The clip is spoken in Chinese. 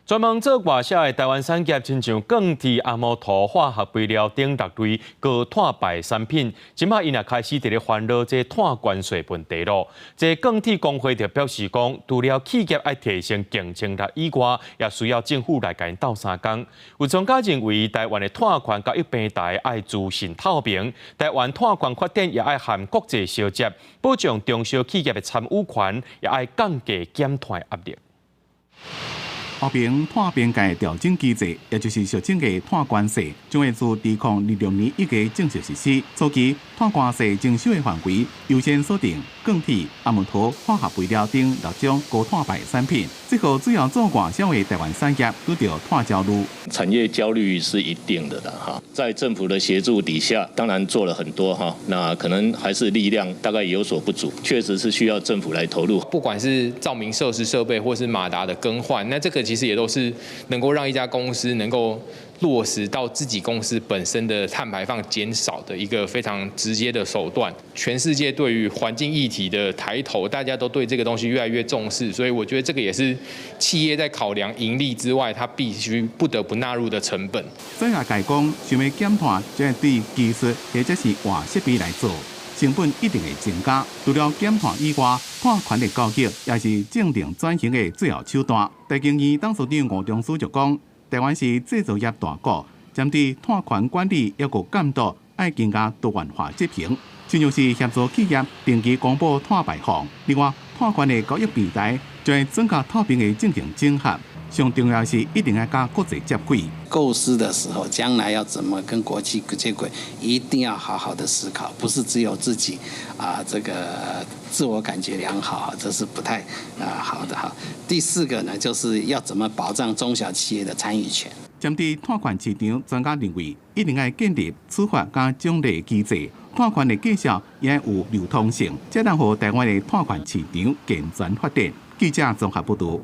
专门做外销的台湾产业，亲像钢铁、阿摩托化学肥料等各类高碳排产品，今麦因也开始伫咧烦恼这碳关税问题咯。这钢铁工会就表示讲，除了企业爱提升竞争力以外，也需要政府来甲因斗相共。有专家认为，台湾的碳权交易平台爱自信透明，台湾碳权发展也爱和国际相接，保障中小企业的参与权，也爱降低减碳压力。后边碳边界调整机制，也就是俗称的碳关税，将会自2026年1月正式实施。初期碳关税征收的范围优先锁定钢铁、阿摩托、化学肥料等6种高碳排产品。这个主要做外销的台湾产业遇到碳焦虑，产业焦虑是一定的哈。在政府的协助底下，当然做了很多哈，那可能还是力量大概有所不足，确实是需要政府来投入。不管是照明设施设备，或是马达的更换，那这个其实也都是能够让一家公司能够落实到自己公司本身的碳排放减少的一个非常直接的手段。全世界对于环境议题的抬头，大家都对这个东西越来越重视，所以我觉得这个也是企业在考量盈利之外，它必须不得不纳入的成本。专业界讲，想要减碳，就要对技术或者是换设备来做，成本一定会增加。除了减碳以外，碳权的交易也是正定转型的最后手段。台经院董事长吴中书就讲，台湾是制造业大国，针对碳权管理要有监督，要更加多元化执行。亲像是协助企业定期公布碳排放，另外碳权的交易平台将会增加透明的进行整合。上重要是一定要跟国际接轨。构思的时候，将来要怎么跟国际接轨，一定要好好的思考，不是只有自己这个自我感觉良好，这是不太好的哈。第4个呢，就是要怎么保障中小企业的参与权。针对碳权市场，专家认为一定要建立处罚加奖励机制，碳权的计价也有流通性，才能让台湾的碳权市场健全发展。记者综合报道。